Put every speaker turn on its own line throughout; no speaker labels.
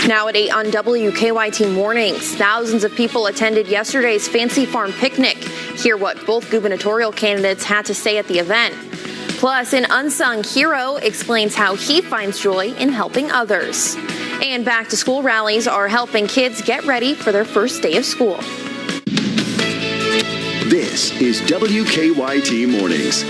Now at 8 on WKYT Mornings, thousands of people attended yesterday's Fancy Farm picnic. Hear what both gubernatorial candidates had to say at the event. Plus, an unsung hero explains how he finds joy in helping others. And back to school rallies are helping kids get ready for their first day of school.
This is WKYT Mornings.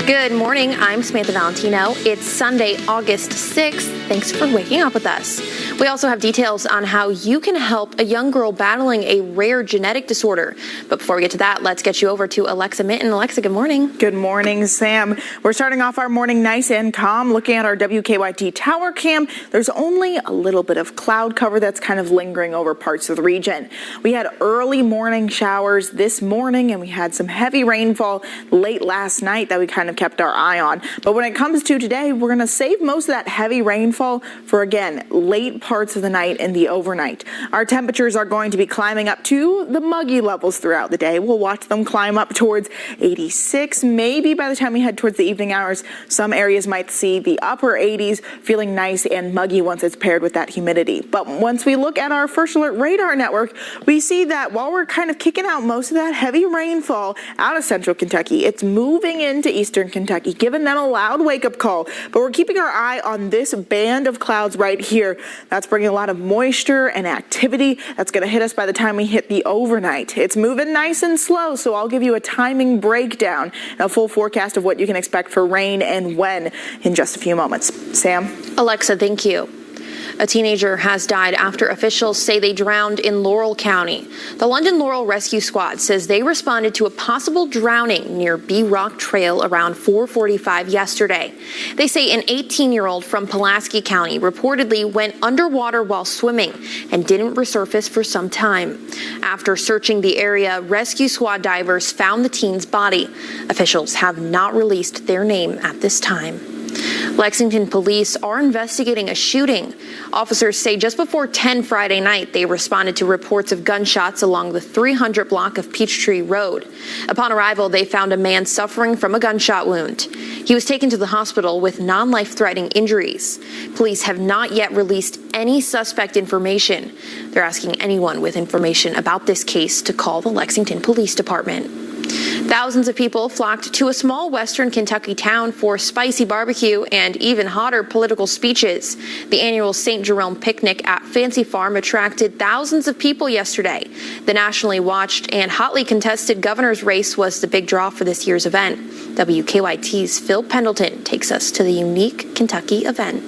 Good morning, I'm Samantha Valentino. It's Sunday, August 6th. Thanks for waking up with us. We also have details on how you can help a young girl battling a rare genetic disorder. But before we get to that, let's get you over to Alexa Minton. Alexa, good morning.
Good morning, Sam. We're starting off our morning nice and calm. Looking at our WKYT tower cam, there's only a little bit of cloud cover that's kind of lingering over parts of the region. We had early morning showers this morning, and we had some heavy rainfall late last night that we kind of kept our eye on. But when it comes to today, we're going to save most of that heavy rainfall for, again, late parts of the night and the overnight. Our temperatures are going to be climbing up to the muggy levels throughout the day. We'll watch them climb up towards 86. Maybe by the time we head towards the evening hours, some areas might see the upper 80s, feeling nice and muggy once it's paired with that humidity. But once we look at our First Alert radar network, we see that while we're kind of kicking out most of that heavy rainfall out of central Kentucky, it's moving into eastern Kentucky, giving them a loud wake-up call. But we're keeping our eye on this band of clouds right here. That's bringing a lot of moisture and activity that's going to hit us by the time we hit the overnight. It's moving nice and slow, so I'll give you a timing breakdown and a full forecast of what you can expect for rain and when in just a few moments. Sam?
Alexa, thank you. A teenager has died after officials say they drowned in Laurel County. The London Laurel Rescue Squad says they responded to a possible drowning near Bee Rock Trail around 4:45 yesterday. They say an 18-year-old from Pulaski County reportedly went underwater while swimming and didn't resurface for some time. After searching the area, rescue squad divers found the teen's body. Officials have not released their name at this time. Lexington police are investigating a shooting. Officers say just before 10 Friday night, they responded to reports of gunshots along the 300 block of Peachtree Road. Upon arrival, they found a man suffering from a gunshot wound. He was taken to the hospital with non-life-threatening injuries. Police have not yet released any suspect information. They're asking anyone with information about this case to call the Lexington Police Department. Thousands of people flocked to a small western Kentucky town for spicy barbecue and even hotter political speeches. The annual St. Jerome picnic at Fancy Farm attracted thousands of people yesterday. The nationally watched and hotly contested governor's race was the big draw for this year's event. WKYT's Phil Pendleton takes us to the unique Kentucky event.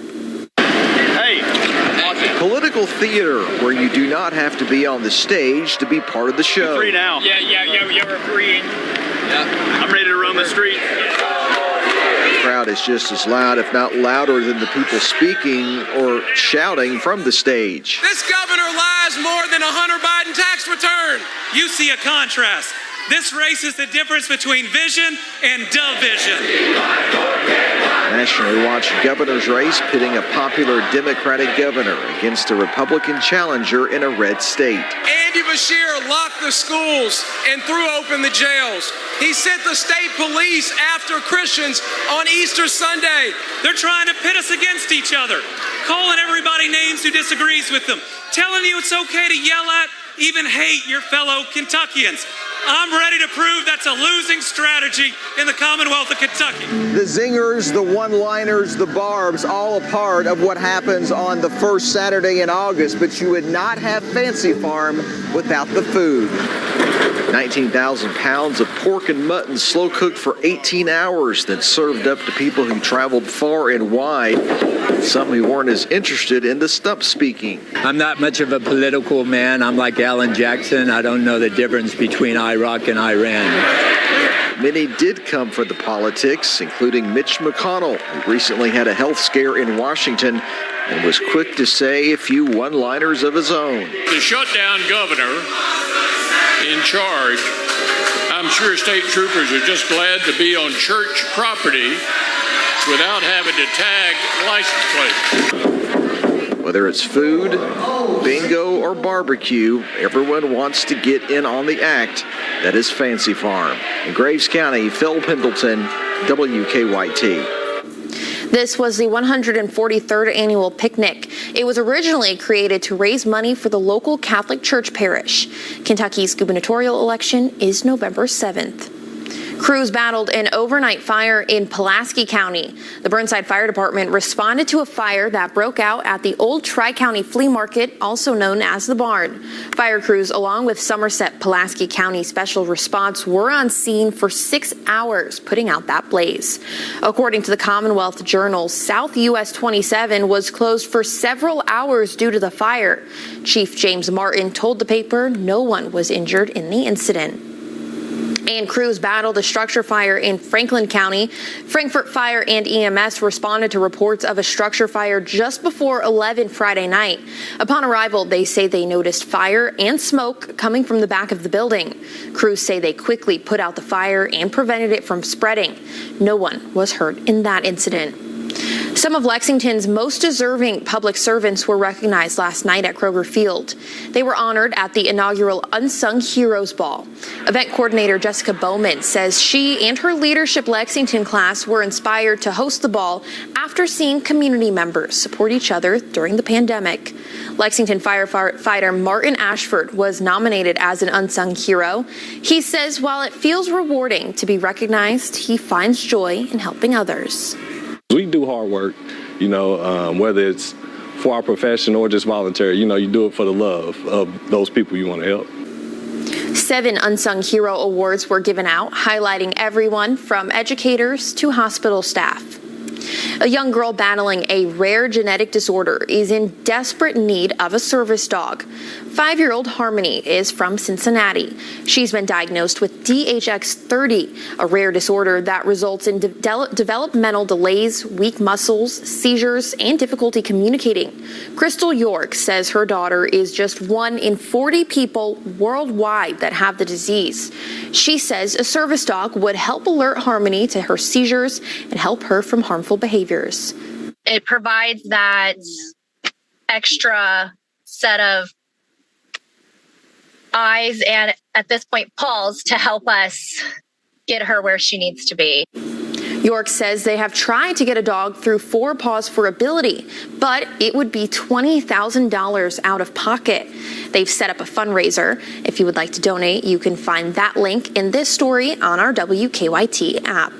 Political theater, where you do not have to be on the stage to be part of the show.
Free now. Yeah, you're refereeing. Yeah. I'm ready to run the street.
The crowd is just as loud, if not louder, than the people speaking or shouting from the stage.
This governor lies more than a Hunter Biden tax return.
You see a contrast. This race is the difference between vision and division.
Nationally watched governor's race pitting a popular Democratic governor against a Republican challenger in a red state.
Andy Beshear locked the schools and threw open the jails. He sent the state police after Christians on Easter Sunday.
They're trying to pit us against each other, calling everybody names who disagrees with them, telling you it's okay to yell at, even hate your fellow Kentuckians. I'm ready to prove that's a losing strategy in the Commonwealth of Kentucky.
The zingers, the one-liners, the barbs, all a part of what happens on the first Saturday in August, but you would not have Fancy Farm without the food. 19,000 pounds of pork and mutton slow-cooked for 18 hours, then served up to people who traveled far and wide, some who weren't as interested in the stump speaking.
I'm not much of a political man. I'm like Alan Jackson. I don't know the difference between Iraq and Iran.
Many did come for the politics, including Mitch McConnell, who recently had a health scare in Washington and was quick to say a few one-liners of his own.
The shutdown governor in charge, I'm sure state troopers are just glad to be on church property without having to tag license plates.
Whether it's food, bingo, or barbecue, everyone wants to get in on the act that is Fancy Farm. In Graves County, Phil Pendleton, WKYT.
This was the 143rd annual picnic. It was originally created to raise money for the local Catholic Church parish. Kentucky's gubernatorial election is November 7th. Crews battled an overnight fire in Pulaski County. The Burnside Fire Department responded to a fire that broke out at the Old Tri-County Flea Market, also known as the Barn. Fire crews, along with Somerset Pulaski County Special Response, were on scene for 6 hours, putting out that blaze. According to the Commonwealth Journal, South US 27 was closed for several hours due to the fire. Chief James Martin told the paper no one was injured in the incident. And crews battled a structure fire in Franklin County. Frankfort Fire and EMS responded to reports of a structure fire just before 11 Friday night. Upon arrival, they say they noticed fire and smoke coming from the back of the building. Crews say they quickly put out the fire and prevented it from spreading. No one was hurt in that incident. Some of Lexington's most deserving public servants were recognized last night at Kroger Field. They were honored at the inaugural Unsung Heroes Ball. Event coordinator Jessica Bowman says she and her Leadership Lexington class were inspired to host the ball after seeing community members support each other during the pandemic. Lexington firefighter Martin Ashford was nominated as an unsung hero. He says while it feels rewarding to be recognized, he finds joy in helping others.
We do hard work, whether it's for our profession or just voluntary. You do it for the love of those people you want to help.
7 Unsung Hero Awards were given out, highlighting everyone from educators to hospital staff. A young girl battling a rare genetic disorder is in desperate need of a service dog. 5-year-old Harmony is from Cincinnati. She's been diagnosed with DHX30, a rare disorder that results in developmental delays, weak muscles, seizures, and difficulty communicating. Crystal York says her daughter is just 1 in 40 people worldwide that have the disease. She says a service dog would help alert Harmony to her seizures and help her from harmful behaviors.
It provides that extra set of eyes and, at this point, paws to help us get her where she needs to be.
York says they have tried to get a dog through 4 Paws for Ability, but it would be $20,000 out of pocket. They've set up a fundraiser. If you would like to donate, you can find that link in this story on our WKYT app.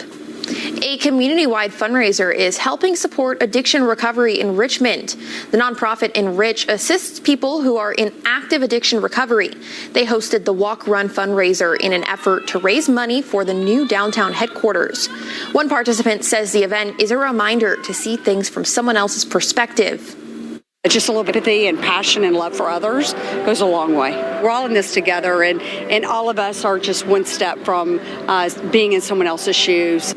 A community-wide fundraiser is helping support addiction recovery in Richmond. The nonprofit Enrich assists people who are in active addiction recovery. They hosted the Walk Run fundraiser in an effort to raise money for the new downtown headquarters. One participant says the event is a reminder to see things from someone else's perspective.
Just a little bit of empathy and passion and love for others goes a long way. We're all in this together, and all of us are just one step from being in someone else's shoes.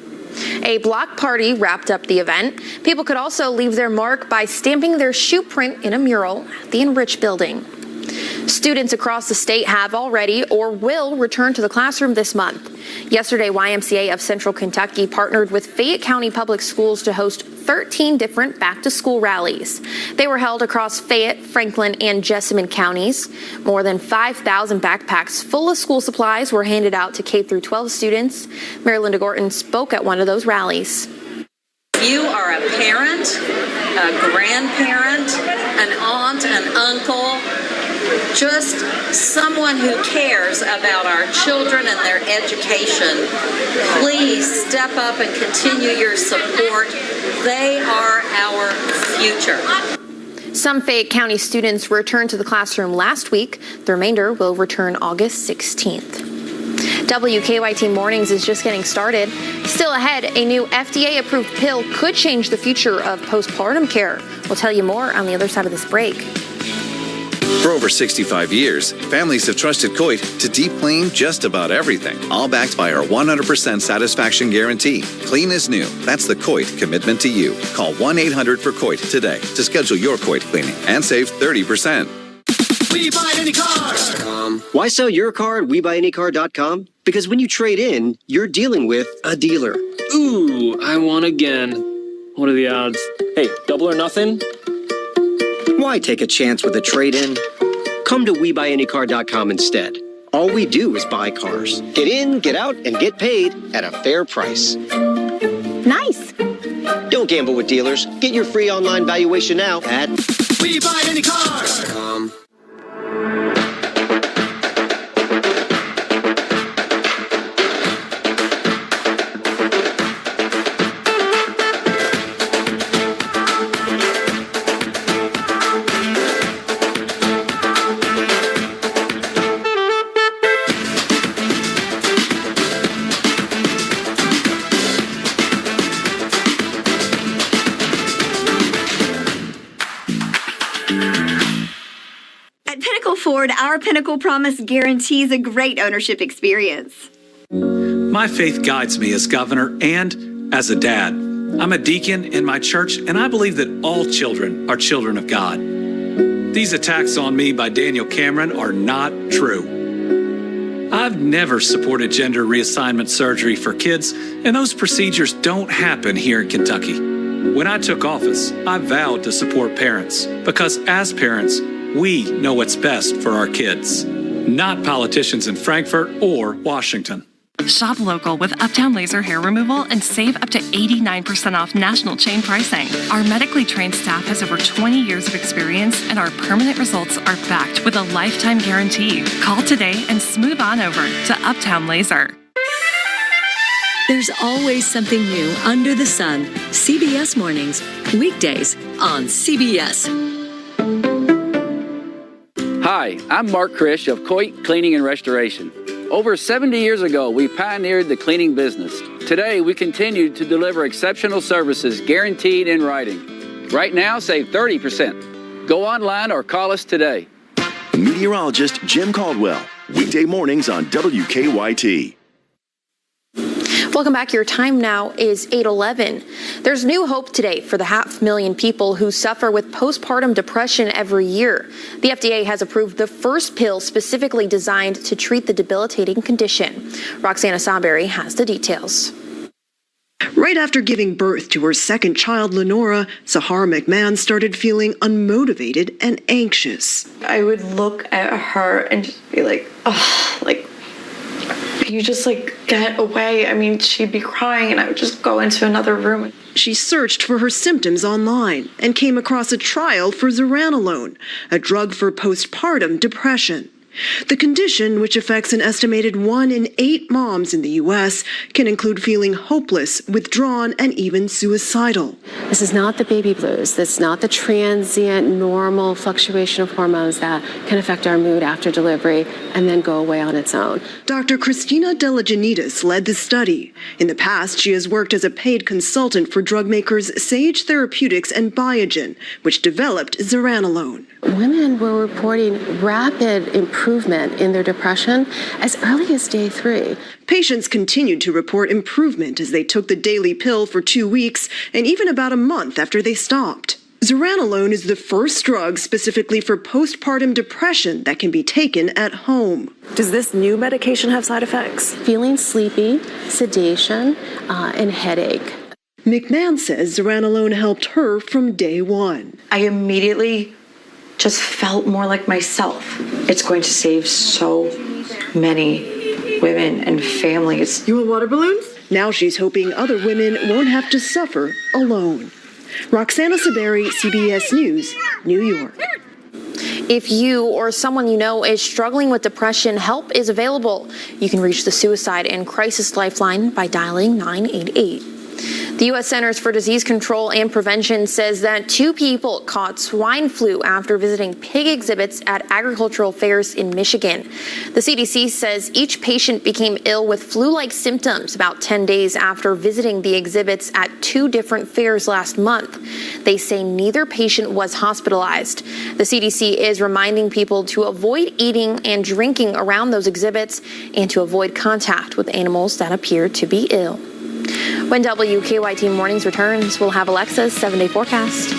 A block party wrapped up the event. People could also leave their mark by stamping their shoe print in a mural at the Enrich building. Students across the state have already or will return to the classroom this month. Yesterday, YMCA of Central Kentucky partnered with Fayette County Public Schools to host 13 different back-to-school rallies. They were held across Fayette, Franklin, and Jessamine counties. More than 5,000 backpacks full of school supplies were handed out to K-12 students. Mary Linda Gorton spoke at one of those rallies.
If you are a parent, a grandparent, an aunt, an uncle, just someone who cares about our children and their education, please step up and continue your support. They are our future.
Some Fayette County students returned to the classroom last week. The remainder will return August 16th. WKYT Mornings is just getting started. Still ahead, a new FDA-approved pill could change the future of postpartum care. We'll tell you more on the other side of this break.
For over 65 years, families have trusted Coit to deep clean just about everything, all backed by our 100% satisfaction guarantee. Clean as new. That's the Coit commitment to you. Call 1-800-FOR-COIT today to schedule your Coit cleaning and save 30%.
We Buy Any Car. Why sell your car at WeBuyAnyCar.com? Because when you trade in, you're dealing with a dealer.
Ooh, I won again. What are the odds? Hey, double or nothing?
Why take a chance with a trade-in? Come to WeBuyAnyCar.com instead. All we do is buy cars. Get in, get out, and get paid at a fair price.
Nice.
Don't gamble with dealers. Get your free online valuation now at
WeBuyAnyCar.com.
Ford, our Pinnacle Promise guarantees a great ownership experience.
My faith guides me as governor and as a dad. I'm a deacon in my church, and I believe that all children are children of God. These attacks on me by Daniel Cameron are not true. I've never supported gender reassignment surgery for kids, and those procedures don't happen here in Kentucky. When I took office, I vowed to support parents because as parents, we know what's best for our kids, not politicians in Frankfurt or Washington.
Shop local with Uptown Laser Hair Removal and save up to 89% off national chain pricing. Our medically trained staff has over 20 years of experience, and our permanent results are backed with a lifetime guarantee. Call today and smooth on over to Uptown Laser.
There's always something new under the sun. CBS Mornings, weekdays on CBS.
Hi, I'm Mark Krish of Coit Cleaning and Restoration. Over 70 years ago, we pioneered the cleaning business. Today, we continue to deliver exceptional services guaranteed in writing. Right now, save 30%. Go online or call us today.
Meteorologist Jim Caldwell, weekday mornings on WKYT.
Welcome back. Your time now is 8:11. There's new hope today for the 500,000 people who suffer with postpartum depression every year. The FDA has approved the first pill specifically designed to treat the debilitating condition. Roxana Sawberry has the details.
Right after giving birth to her second child, Lenora, Sahara McMahon started feeling unmotivated and anxious.
I would look at her and just be like, oh, like, you just get away. I mean, she'd be crying and I would just go into another room.
She searched for her symptoms online and came across a trial for zuranolone, a drug for postpartum depression. The condition, which affects an estimated 1 in 8 moms in the U.S., can include feeling hopeless, withdrawn, and even suicidal.
This is not the baby blues. This is not the transient, normal fluctuation of hormones that can affect our mood after delivery and then go away on its own.
Dr. Christina Delagenidis led the study. In the past, she has worked as a paid consultant for drug makers Sage Therapeutics and Biogen, which developed zuranolone.
Women were reporting rapid improvement in their depression as early as day 3.
Patients continued to report improvement as they took the daily pill for 2 weeks and even about a month after they stopped. Zuranolone is the first drug specifically for postpartum depression that can be taken at home.
Does this new medication have side effects? Feeling sleepy, sedation, and headache.
McMahon says zuranolone helped her from day one.
I immediately just felt more like myself. It's going to save so many women and families.
You want water balloons? Now she's hoping other women won't have to suffer alone. Roxana Saberi, CBS News, New York.
If you or someone you know is struggling with depression, help is available. You can reach the Suicide and Crisis Lifeline by dialing 988. The U.S. Centers for Disease Control and Prevention says that 2 people caught swine flu after visiting pig exhibits at agricultural fairs in Michigan. The CDC says each patient became ill with flu-like symptoms about 10 days after visiting the exhibits at 2 different fairs last month. They say neither patient was hospitalized. The CDC is reminding people to avoid eating and drinking around those exhibits and to avoid contact with animals that appear to be ill. When WKYT Mornings returns, we'll have Alexa's 7-day forecast.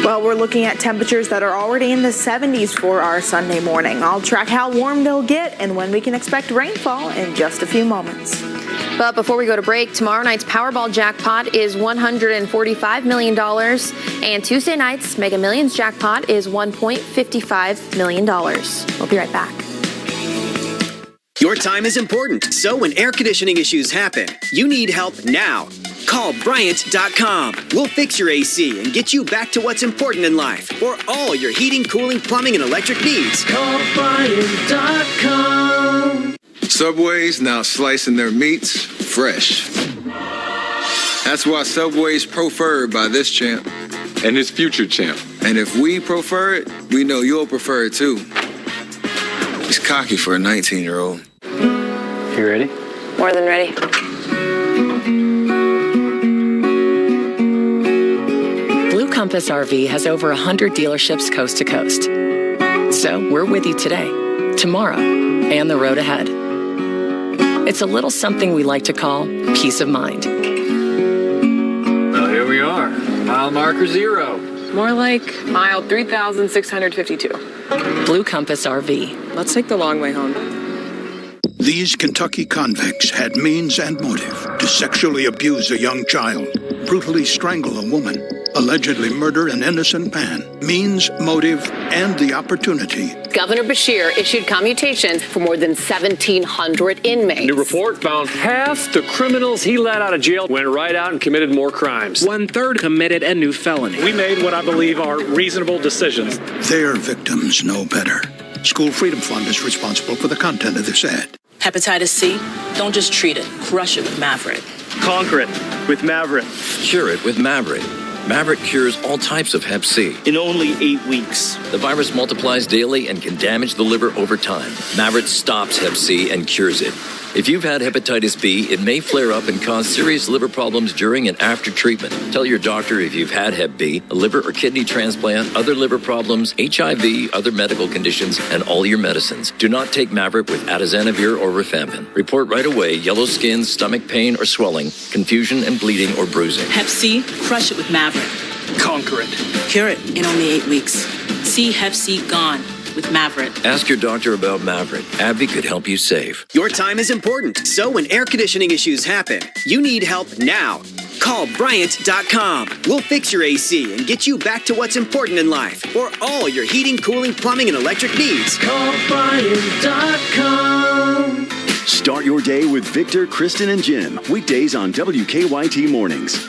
Well, we're looking at temperatures that are already in the 70s for our Sunday morning. I'll track how warm they'll get and when we can expect rainfall in just a few moments.
But before we go to break, tomorrow night's Powerball jackpot is $145 million, and Tuesday night's Mega Millions jackpot is $1.55 million. We'll be right back.
Your time is important, so when air conditioning issues happen, you need help now. Call Bryant.com. We'll fix your AC and get you back to what's important in life for all your heating, cooling, plumbing, and electric needs.
Call Bryant.com.
Subway's now slicing their meats fresh. That's why Subway's preferred by this champ and his future champ. And if we prefer it, we know you'll prefer it too. He's cocky for a 19-year-old.
You ready?
More than ready.
Blue Compass RV has over 100 dealerships coast to coast. So we're with you today, tomorrow, and the road ahead. It's a little something we like to call peace of mind.
Well, here we are. Mile marker 0.
More like mile 3,652.
Blue Compass RV.
Let's take the long way home.
These Kentucky convicts had means and motive to sexually abuse a young child, brutally strangle a woman, allegedly murder an innocent man. Means, motive, and the opportunity.
Governor Beshear issued commutations for more than 1,700 inmates.
New report found half the criminals he let out of jail went right out and committed more crimes.
1/3 committed a new felony.
We made what I believe are reasonable decisions.
Their victims know better. School Freedom Fund is responsible for the content of this ad.
Hepatitis C, don't just treat it, crush it with Maverick.
Conquer it with Maverick.
Cure it with Maverick. Maverick cures all types of Hep C.
In only 8 weeks.
The virus multiplies daily and can damage the liver over time. Maverick stops Hep C and cures it. If you've had hepatitis B, it may flare up and cause serious liver problems during and after treatment. Tell your doctor if you've had Hep B, a liver or kidney transplant, other liver problems, HIV, other medical conditions, and all your medicines. Do not take Maverick with atazanavir or rifampin. Report right away yellow skin, stomach pain or swelling, confusion and bleeding or bruising.
Hep C, crush it with Maverick.
Conquer it.
Cure it in only 8 weeks. See Hep C gone with Maverick.
Ask your doctor about Maverick. AbbVie could help you save.
Your time is important, so when air conditioning issues happen, you need help now. Call Bryant.com. We'll fix your AC and get you back to what's important in life for all your heating, cooling, plumbing, and electric needs.
Call Bryant.com.
Start your day with Victor, Kristen, and Jim. Weekdays on WKYT Mornings.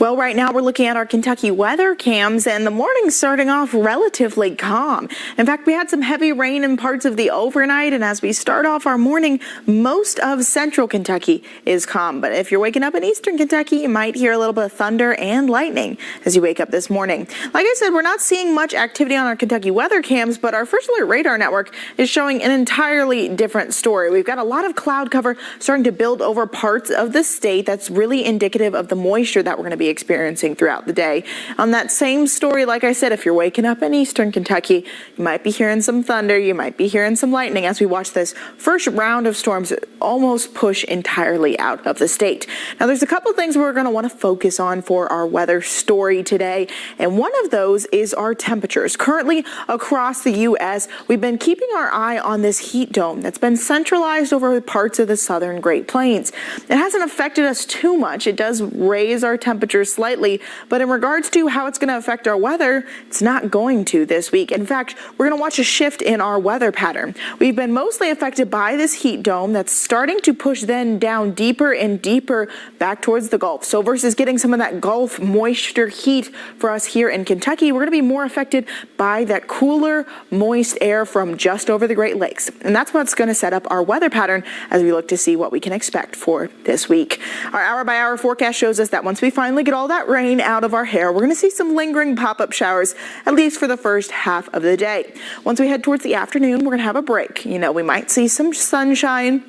Well, right now we're looking at our Kentucky weather cams, and the morning's starting off relatively calm. In fact, we had some heavy rain in parts of the overnight, and as we start off our morning, most of central Kentucky is calm. But if you're waking up in eastern Kentucky, you might hear a little bit of thunder and lightning as you wake up this morning. Like I said, we're not seeing much activity on our Kentucky weather cams, but our First Alert Radar Network is showing an entirely different story. We've got a lot of cloud cover starting to build over parts of the state. That's really indicative of the moisture that we're going to be experiencing throughout the day. On that same story, like I said, if you're waking up in eastern Kentucky, you might be hearing some thunder, you might be hearing some lightning as we watch this first round of storms almost push entirely out of the state. Now, there's a couple things we're going to want to focus on for our weather story today, and one of those is our temperatures. Currently across the U.S., we've been keeping our eye on this heat dome that's been centralized over parts of the southern Great Plains. It hasn't affected us too much. It does raise our temperatures slightly, but in regards to how it's going to affect our weather, it's not going to this week. In fact, we're going to watch a shift in our weather pattern. We've been mostly affected by this heat dome that's starting to push then down deeper and deeper back towards the Gulf. So versus getting some of that Gulf moisture heat for us here in Kentucky, we're going to be more affected by that cooler, moist air from just over the Great Lakes. And that's what's going to set up our weather pattern as we look to see what we can expect for this week. Our hour-by-hour forecast shows us that once we finally get all that rain out of our hair, we're going to see some lingering pop-up showers, at least for the first half of the day. Once we head towards the afternoon, we're going to have a break. You know, we might see some sunshine.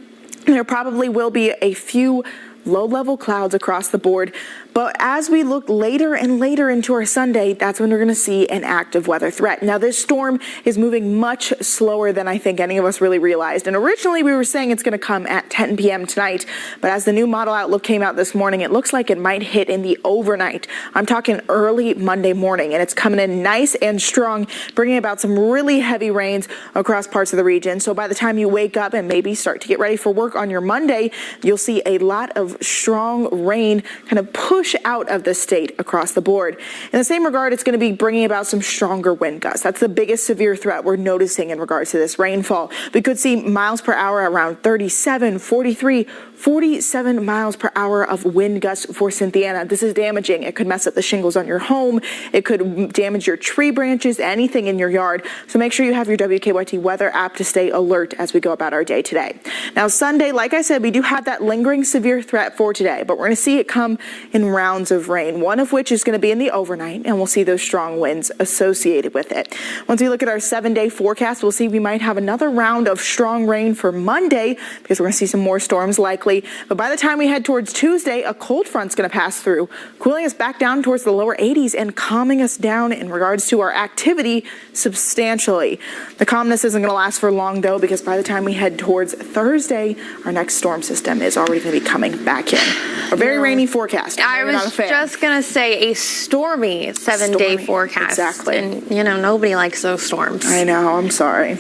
There probably will be a few low-level clouds across the board. But as we look later and later into our Sunday, that's when we're going to see an active weather threat. Now, this storm is moving much slower than I think any of us really realized. And originally, we were saying it's going to come at 10 p.m. tonight. But as the new model outlook came out this morning, it looks like it might hit in the overnight. I'm talking early Monday morning, and it's coming in nice and strong, bringing about some really heavy rains across parts of the region. So by the time you wake up and maybe start to get ready for work on your Monday, you'll see a lot of of strong rain kind of push out of the state across the board. In the same regard, it's going to be bringing about some stronger wind gusts. That's the biggest severe threat we're noticing in regards to this rainfall. We could see miles per hour around 37, 43, 47 miles per hour of wind gusts for Cynthiana. This is damaging. It could mess up the shingles on your home. It could damage your tree branches, anything in your yard. So make sure you have your WKYT weather app to stay alert as we go about our day today. Now, Sunday, like I said, we do have that lingering severe threat for today, but we're going to see it come in rounds of rain, one of which is going to be in the overnight, and we'll see those strong winds associated with it. Once we look at our 7-day forecast, we'll see we might have another round of strong rain for Monday because we're going to see some more storms likely. But by the time we head towards Tuesday, a cold front's going to pass through, cooling us back down towards the lower 80s and calming us down in regards to our activity substantially. The calmness isn't going to last for long, though, because by the time we head towards Thursday, our next storm system is already going to be coming back in. A very rainy forecast.
I was just going to say a stormy 7-day forecast.
Exactly.
And, nobody likes those storms.
I know. I'm sorry.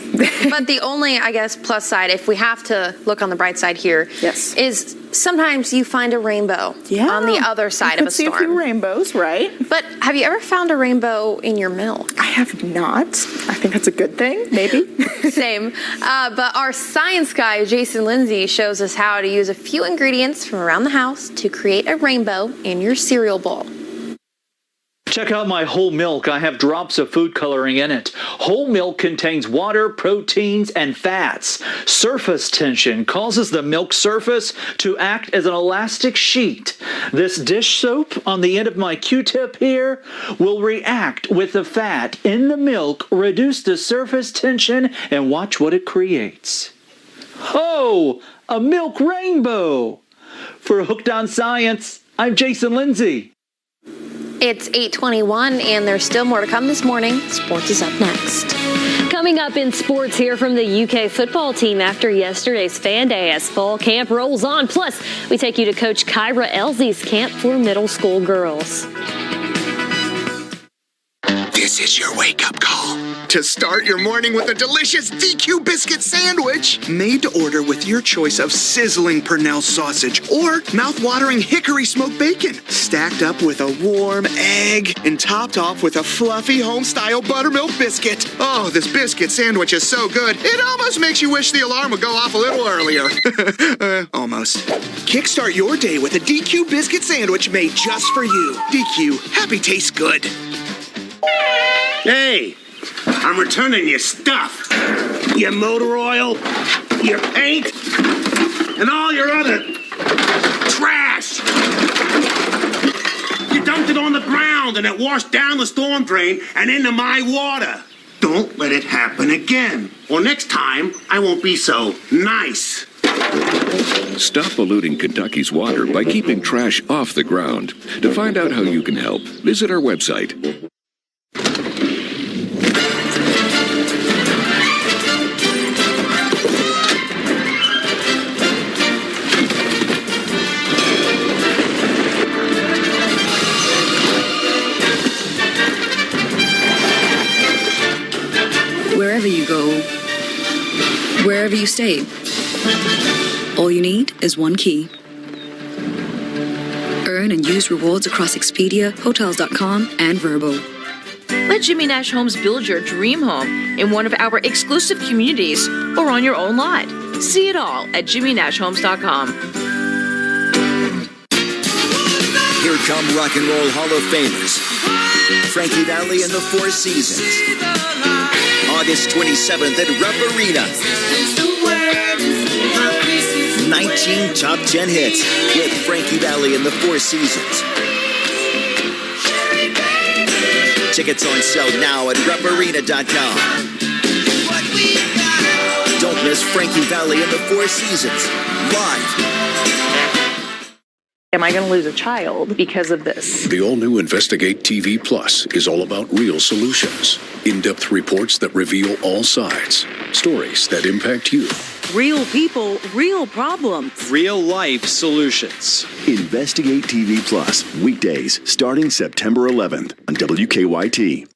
But the only, I guess, plus side, if we have to look on the bright side here, is sometimes you find a rainbow on the other side of a storm.
See a few rainbows, right?
But have you ever found a rainbow in your milk?
I have not. I think that's a good thing, maybe.
Same. But our science guy, Jason Lindsay, shows us how to use a few ingredients from around the house to create a rainbow in your cereal bowl.
Check out my whole milk. I have drops of food coloring in it. Whole milk contains water, proteins, and fats. Surface tension causes the milk surface to act as an elastic sheet. This dish soap on the end of my Q-tip here will react with the fat in the milk, reduce the surface tension, and watch what it creates. Oh, a milk rainbow! For Hooked on Science, I'm Jason Lindsay.
It's 8:21, and there's still more to come this morning. Sports is up next.
Coming up in sports, here from the UK football team after yesterday's fan day as fall camp rolls on. Plus, we take you to Coach Kyra Elsie's camp for middle school girls.
This is your wake-up call to start your morning with a delicious DQ biscuit sandwich made to order with your choice of sizzling Purnell sausage or mouth-watering hickory smoked bacon, stacked up with a warm egg and topped off with a fluffy home-style buttermilk biscuit. Oh, this biscuit sandwich is so good, it almost makes you wish the alarm would go off a little earlier. Almost. Kickstart your day with a DQ biscuit sandwich made just for you. DQ, happy tastes good.
Hey, I'm returning your stuff. Your motor oil, your paint, and all your other trash. You dumped it on the ground and it washed down the storm drain and into my water. Don't let it happen again. Or next time, I won't be so nice.
Stop polluting Kentucky's water by keeping trash off the ground. To find out how you can help, visit our website.
Wherever you go, wherever you stay, all you need is one key. Earn and use rewards across Expedia, Hotels.com, and Vrbo.
Let Jimmy Nash Homes build your dream home in one of our exclusive communities or on your own lot. See it all at JimmyNashHomes.com.
Here come Rock and Roll Hall of Famers. Frankie Valli and the Four Seasons. August 27th at Rupp Arena. 19 top 10 hits with Frankie Valli and the Four Seasons. Tickets on sale now at rupparena.com. Don't miss Frankie Valli and the Four Seasons live.
Am I going to lose a child because of this?
The all-new Investigate TV Plus is all about real solutions. In-depth reports that reveal all sides. Stories that impact you.
Real people, real problems.
Real life solutions.
Investigate TV Plus, weekdays starting September 11th on WKYT.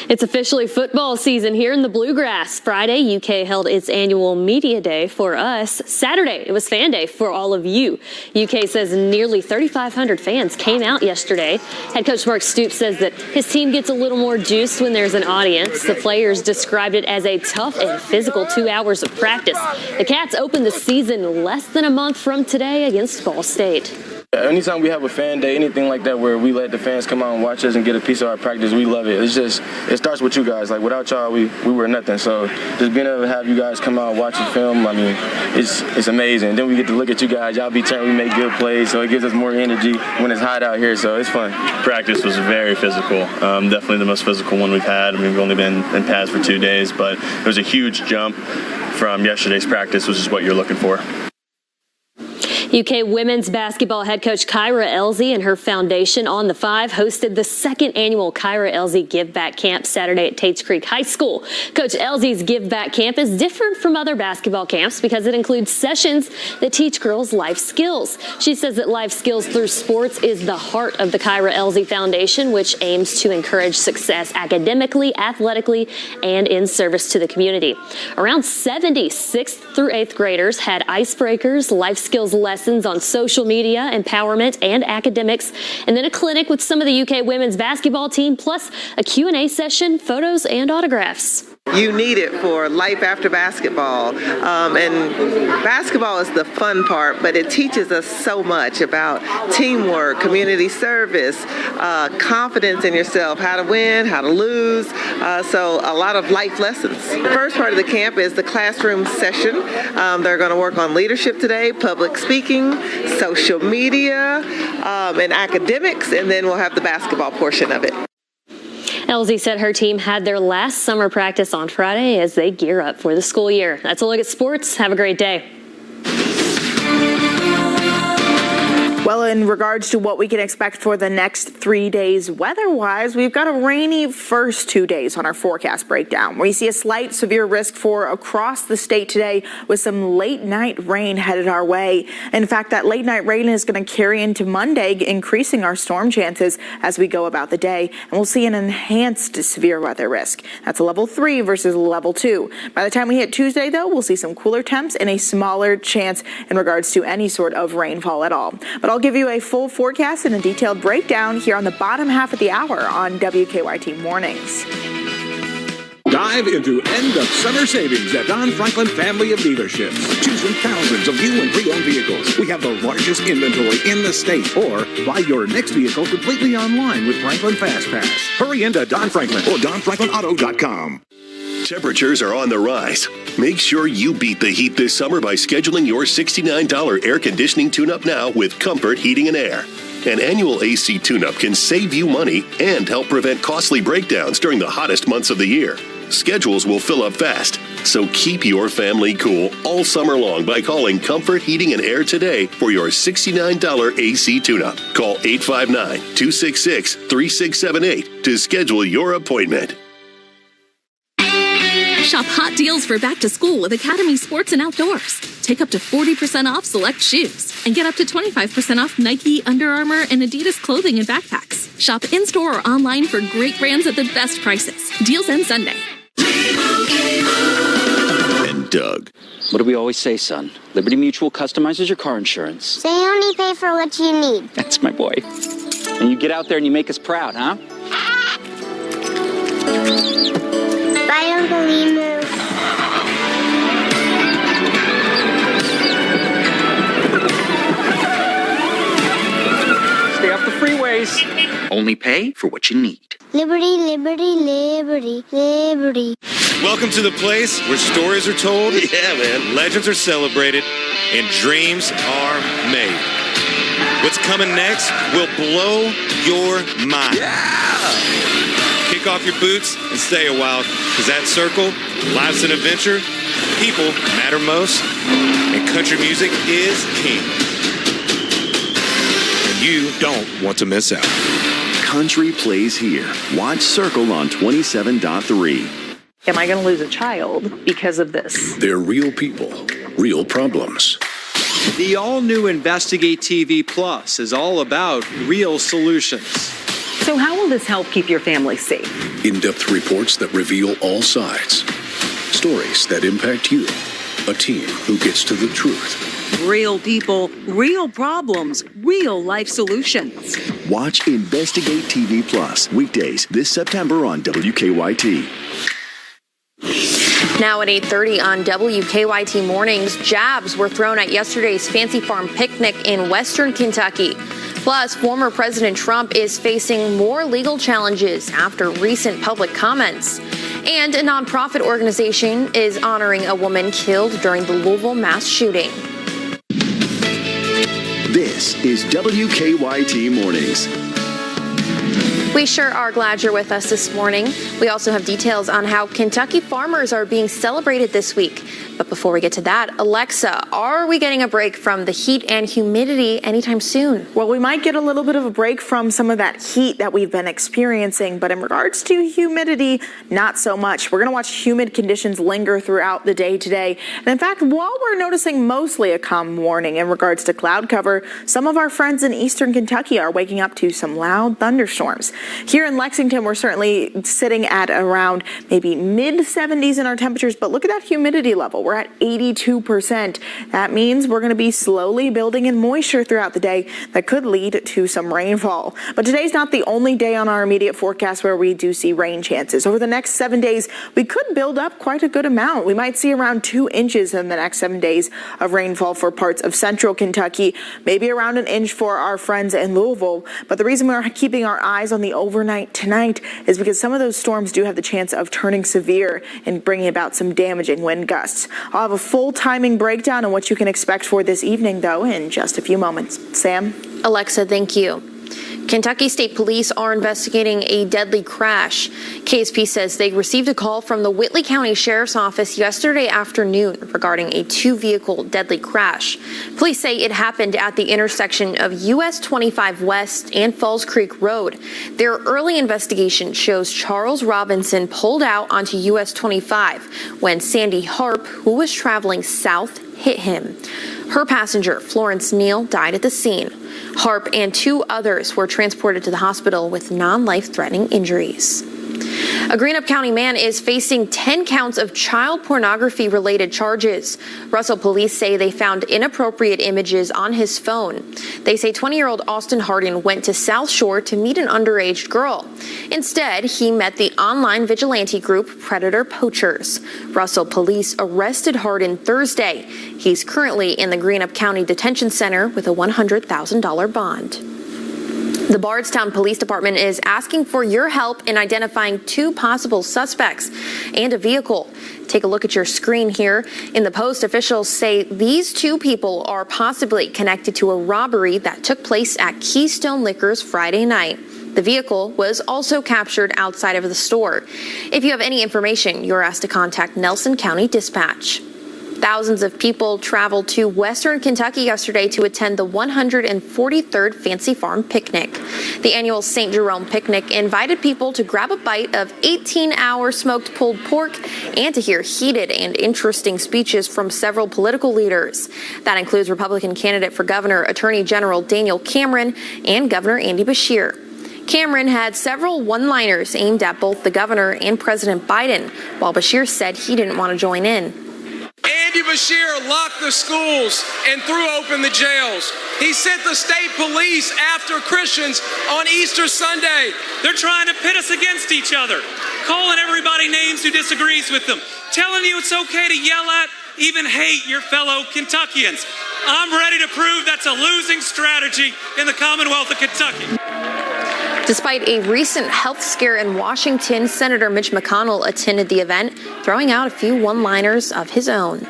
It's officially football season here in the Bluegrass. Friday, UK held its annual media day for us. Saturday, it was fan day for all of you. UK says nearly 3,500 fans came out yesterday. Head coach Mark Stoops says that his team gets a little more juice when there's an audience. The players described it as a tough and physical 2 hours of practice. The Cats opened the season less than a month from today against Ball State.
Anytime we have a fan day, anything like that where we let the fans come out and watch us and get a piece of our practice, we love it. It's just, it starts with you guys. Like, without y'all, we were nothing. So just being able to have you guys come out and watch the film, I mean, it's amazing. And then we get to look at you guys. Y'all be turning, we make good plays, so it gives us more energy when it's hot out here, so it's fun.
Practice was very physical. Definitely the most physical one we've had. I mean, we've only been in pads for 2 days, but it was a huge jump from yesterday's practice, which is what you're looking for.
UK women's basketball head coach Kyra Elsie and her foundation On the Five hosted the second annual Kyra Elsie Give Back Camp Saturday at Tates Creek High School. Coach Elsie's Give Back Camp is different from other basketball camps because it includes sessions that teach girls life skills. She says that life skills through sports is the heart of the Kyra Elsie Foundation, which aims to encourage success academically, athletically, and in service to the community. Around 70 6th through 8th graders had icebreakers, life skills lessons on social media, empowerment, and academics, and then a clinic with some of the UK women's basketball team, plus a Q&A session, photos, and autographs.
You need it for life after basketball. And basketball is the fun part, but it teaches us so much about teamwork, community service, confidence in yourself, how to win, how to lose. So a lot of life lessons. The first part of the camp is the classroom session. They're going to work on leadership today, public speaking, social media, and academics, and then we'll have the basketball portion of it.
Elsie said her team had their last summer practice on Friday as they gear up for the school year. That's a look at sports. Have a great day.
Well, in regards to what we can expect for the next 3 days weather-wise, we've got a rainy first 2 days on our forecast breakdown. We see a slight severe risk for across the state today with some late-night rain headed our way. In fact, that late-night rain is going to carry into Monday, increasing our storm chances as we go about the day. And we'll see an enhanced severe weather risk. That's a level 3 versus level 2. By the time we hit Tuesday, though, we'll see some cooler temps and a smaller chance in regards to any sort of rainfall at all. But I'll give you a full forecast and a detailed breakdown here on the bottom half of the hour on WKYT Mornings.
Dive into end of summer savings at Don Franklin Family of Dealerships. Choose from thousands of new and pre-owned vehicles. We have the largest inventory in the state. Or buy your next vehicle completely online with Franklin Fast Pass. Hurry into Don Franklin or DonFranklinAuto.com.
Temperatures are on the rise. Make sure you beat the heat this summer by scheduling your $69 air conditioning tune-up now with Comfort Heating and Air. An annual AC tune-up can save you money and help prevent costly breakdowns during the hottest months of the year. Schedules will fill up fast, so keep your family cool all summer long by calling Comfort Heating and Air today for your $69 AC tune-up. Call 859-266-3678 to schedule your appointment.
Shop hot deals for back to school with Academy Sports and Outdoors. Take up to 40% off select shoes and get up to 25% off Nike, Under Armour, and Adidas clothing and backpacks. Shop in-store or online for great brands at the best prices. Deals end Sunday.
And Doug. What do we always say, son? Liberty Mutual customizes your car insurance.
So you only pay for what you need.
That's my boy. And you get out there and you make us proud, huh?
Bye, Uncle Emu.
Stay off the freeways. Only pay for what you need.
Liberty, liberty, liberty, liberty.
Welcome to the place where stories are told, yeah, man, legends are celebrated, and dreams are made. What's coming next will blow your mind. Yeah! Kick off your boots and stay a while, because at Circle, life's an adventure, people matter most, and country music is king. And you don't want to miss out.
Country plays here. Watch Circle on 27.3.
Am I going to lose a child because of this?
They're real people, real problems.
The all-new Investigate TV Plus is all about real solutions.
So how will this help keep your family safe?
In-depth reports that reveal all sides. Stories that impact you. A team who gets to the truth.
Real people, real problems, real life solutions.
Watch Investigate TV Plus weekdays this September on WKYT.
Now at 8:30 on WKYT Mornings, jabs were thrown at yesterday's Fancy Farm picnic in western Kentucky. Plus, former President Trump is facing more legal challenges after recent public comments. And a nonprofit organization is honoring a woman killed during the Louisville mass shooting.
This is WKYT Mornings.
We sure are glad you're with us this morning. We also have details on how Kentucky farmers are being celebrated this week. But before we get to that, Alexa, are we getting a break from the heat and humidity anytime soon?
Well, we might get a little bit of a break from some of that heat that we've been experiencing, but in regards to humidity, not so much. We're going to watch humid conditions linger throughout the day today. And in fact, while we're noticing mostly a calm morning in regards to cloud cover, some of our friends in eastern Kentucky are waking up to some loud thunderstorms. Here in Lexington, we're certainly sitting at around maybe mid-70s in our temperatures, but look at that humidity level. We're at 82%. That means we're going to be slowly building in moisture throughout the day that could lead to some rainfall. But today's not the only day on our immediate forecast where we do see rain chances. Over the next 7 days, we could build up quite a good amount. We might see around 2 inches in the next 7 days of rainfall for parts of central Kentucky, maybe around an inch for our friends in Louisville. But the reason we're keeping our eyes on the overnight tonight is because some of those storms do have the chance of turning severe and bringing about some damaging wind gusts. I'll have a full timing breakdown on what you can expect for this evening, though, in just a few moments. Sam?
Alexa, thank you. Kentucky State Police are investigating a deadly crash. KSP says they received a call from the Whitley County Sheriff's Office yesterday afternoon regarding a 2-vehicle deadly crash. Police say it happened at the intersection of US 25 West and Falls Creek Road. Their early investigation shows Charles Robinson pulled out onto US 25 when Sandy Harp, who was traveling south, hit him. Her passenger, Florence Neal, died at the scene. Harp and 2 others were transported to the hospital with non-life-threatening injuries. A Greenup County man is facing 10 counts of child pornography-related charges. Russell police say they found inappropriate images on his phone. They say 20-year-old Austin Hardin went to South Shore to meet an underage girl. Instead, he met the online vigilante group Predator Poachers. Russell police arrested Hardin Thursday. He's currently in the Greenup County Detention Center with a $100,000 bond. The Bardstown Police Department is asking for your help in identifying 2 possible suspects and a vehicle. Take a look at your screen here. In the Post, officials say these 2 people are possibly connected to a robbery that took place at Keystone Liquors Friday night. The vehicle was also captured outside of the store. If you have any information, you're asked to contact Nelson County Dispatch. Thousands of people traveled to western Kentucky yesterday to attend the 143rd Fancy Farm Picnic. The annual St. Jerome Picnic invited people to grab a bite of 18-hour smoked pulled pork and to hear heated and interesting speeches from several political leaders. That includes Republican candidate for governor, Attorney General Daniel Cameron, and Governor Andy Beshear. Cameron had several one-liners aimed at both the governor and President Biden, while Beshear said he didn't want to join in.
Andy Beshear locked the schools and threw open the jails. He sent the state police after Christians on Easter Sunday.
They're trying to pit us against each other, calling everybody names who disagrees with them, telling you it's okay to yell at, even hate your fellow Kentuckians. I'm ready to prove that's a losing strategy in the Commonwealth of Kentucky.
Despite a recent health scare in Washington, Senator Mitch McConnell attended the event, throwing out a few one-liners of his own.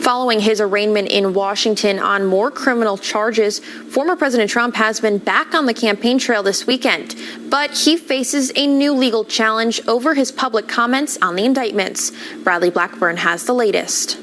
Following his arraignment in Washington on more criminal charges, former President Trump has been back on the campaign trail this weekend, but he faces a new legal challenge over his public comments on the indictments. Bradley Blackburn has the latest.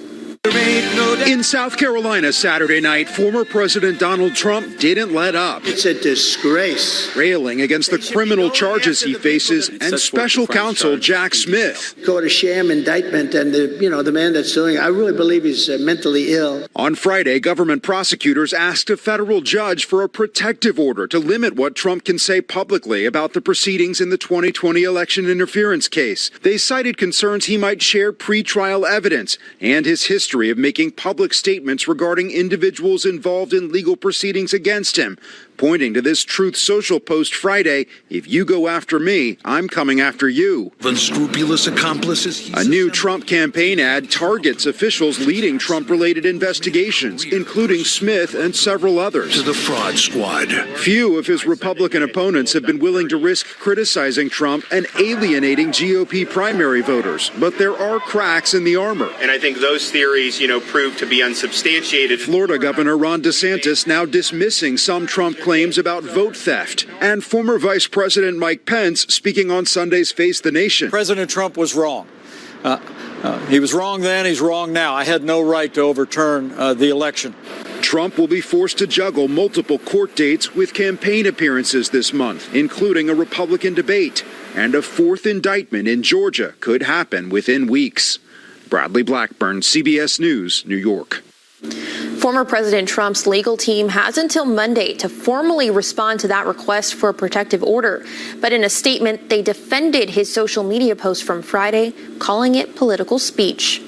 In South Carolina Saturday night, former President Donald Trump didn't let up.
It's a disgrace.
Railing against the criminal charges he faces and special counsel Jack Smith.
Called a sham indictment, and the man that's doing it, I really believe he's mentally ill.
On Friday, government prosecutors asked a federal judge for a protective order to limit what Trump can say publicly about the proceedings in the 2020 election interference case. They cited concerns he might share pretrial evidence and his history of making public statements regarding individuals involved in legal proceedings against him, pointing to this Truth Social post Friday, "If you go after me, I'm coming after you."
Unscrupulous accomplices.
A new Trump campaign ad targets officials leading Trump-related investigations, including Smith and several others.
To the fraud squad.
Few of his Republican opponents have been willing to risk criticizing Trump and alienating GOP primary voters, but there are cracks in the armor.
And I think those theories, prove to be unsubstantiated.
Florida Governor Ron DeSantis now dismissing some Trump claims about vote theft. And former Vice President Mike Pence speaking on Sunday's Face the Nation.
President Trump was wrong. He was wrong then, he's wrong now. I had no right to overturn the election.
Trump will be forced to juggle multiple court dates with campaign appearances this month, including a Republican debate. And a fourth indictment in Georgia could happen within weeks. Bradley Blackburn, CBS News, New York.
Former President Trump's legal team has until Monday to formally respond to that request for a protective order. But in a statement, they defended his social media post from Friday, calling it political speech.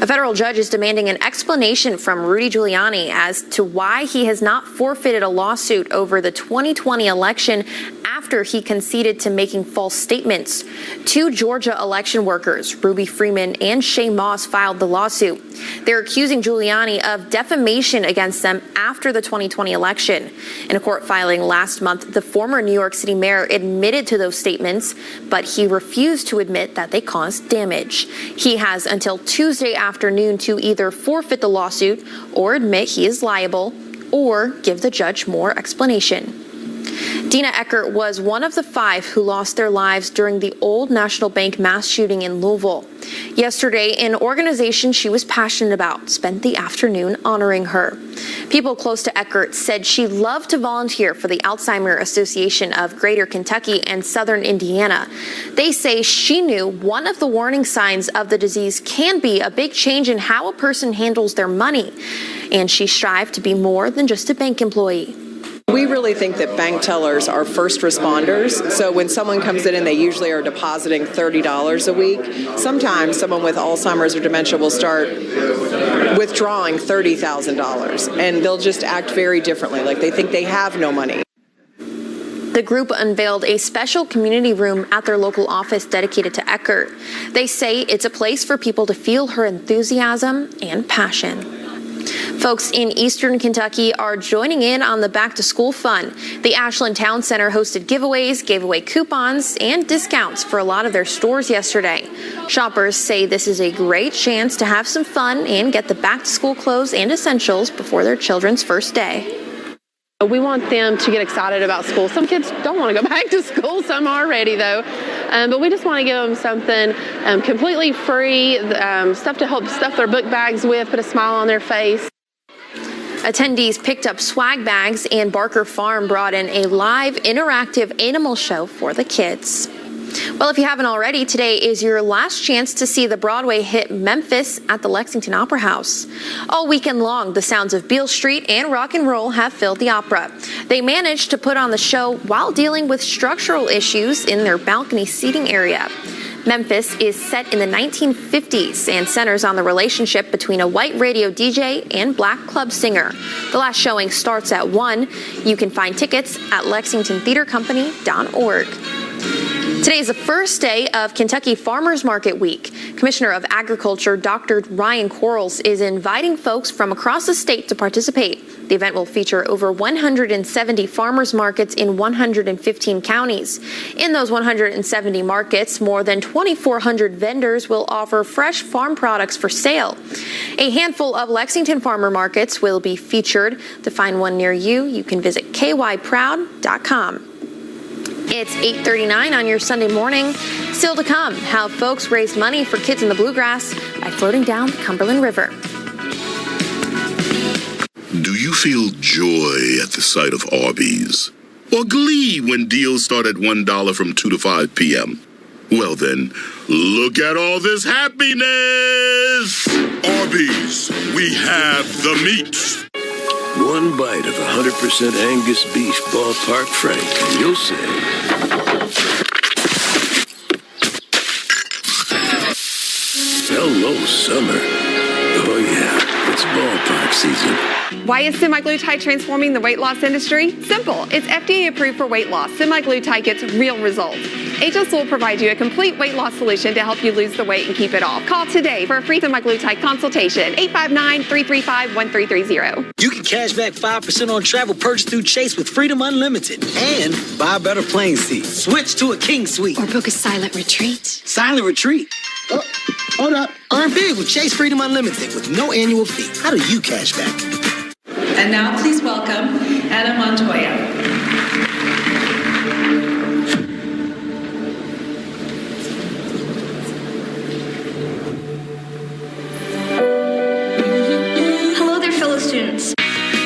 A federal judge is demanding an explanation from Rudy Giuliani as to why he has not forfeited a lawsuit over the 2020 election after he conceded to making false statements. Two Georgia election workers, Ruby Freeman and Shay Moss, filed the lawsuit. They're accusing Giuliani of defamation against them after the 2020 election. In a court filing last month, the former New York City mayor admitted to those statements, but he refused to admit that they caused damage. He has until Tuesday afternoon to either forfeit the lawsuit or admit he is liable or give the judge more explanation. Dina Eckert was one of the 5 who lost their lives during the Old National Bank mass shooting in Louisville. Yesterday, an organization she was passionate about spent the afternoon honoring her. People close to Eckert said she loved to volunteer for the Alzheimer's Association of Greater Kentucky and Southern Indiana. They say she knew one of the warning signs of the disease can be a big change in how a person handles their money, and she strived to be more than just a bank employee.
We really think that bank tellers are first responders. So when someone comes in and they usually are depositing $30 a week, sometimes someone with Alzheimer's or dementia will start withdrawing $30,000 and they'll just act very differently, like they think they have no money.
The group unveiled a special community room at their local office dedicated to Eckert. They say it's a place for people to feel her enthusiasm and passion. Folks in Eastern Kentucky are joining in on the back-to-school fun. The Ashland Town Center hosted giveaways, gave away coupons, and discounts for a lot of their stores yesterday. Shoppers say this is a great chance to have some fun and get the back-to-school clothes and essentials before their children's first day.
We want them to get excited about school. Some kids don't want to go back to school. Some are ready, though. But we just want to give them something completely free, stuff to help stuff their book bags with, put a smile on their face.
Attendees picked up swag bags, and Barker Farm brought in a live interactive animal show for the kids. Well, if you haven't already, today is your last chance to see the Broadway hit Memphis at the Lexington Opera House. All weekend long, the sounds of Beale Street and rock and roll have filled the opera. They managed to put on the show while dealing with structural issues in their balcony seating area. Memphis is set in the 1950s and centers on the relationship between a white radio DJ and black club singer. The last showing starts at 1. You can find tickets at lexingtontheatercompany.org. Today is the first day of Kentucky Farmers Market Week. Commissioner of Agriculture Dr. Ryan Quarles is inviting folks from across the state to participate. The event will feature over 170 farmers markets in 115 counties. In those 170 markets, more than 2,400 vendors will offer fresh farm products for sale. A handful of Lexington farmer markets will be featured. To find one near you, you can visit kyproud.com. It's 8:39 on your Sunday morning. Still to come, how folks raised money for kids in the bluegrass by floating down the Cumberland River.
Do you feel joy at the sight of Arby's? Or glee when deals start at $1 from 2 to 5 p.m.? Well then, look at all this happiness! Arby's, we have the meat.
One bite of 100% Angus beef ballpark frank, and you'll say, hello, summer. Oh yeah, it's ballpark season.
Why is semaglutide transforming the weight loss industry? Simple. It's FDA approved for weight loss. Semaglutide gets real results. HSL will provide you a complete weight loss solution to help you lose the weight and keep it off. Call today for a free semaglutide consultation. 859-335-1330.
You can cash back 5% on travel purchased through Chase with Freedom Unlimited. And buy a better plane seat. Switch to a King Suite.
Or book a silent retreat.
Silent retreat. Oh, hold up. Earn big with Chase Freedom Unlimited with no annual fee. How do you cash back?
And now please welcome Anna Montoya.
Hello there, fellow students.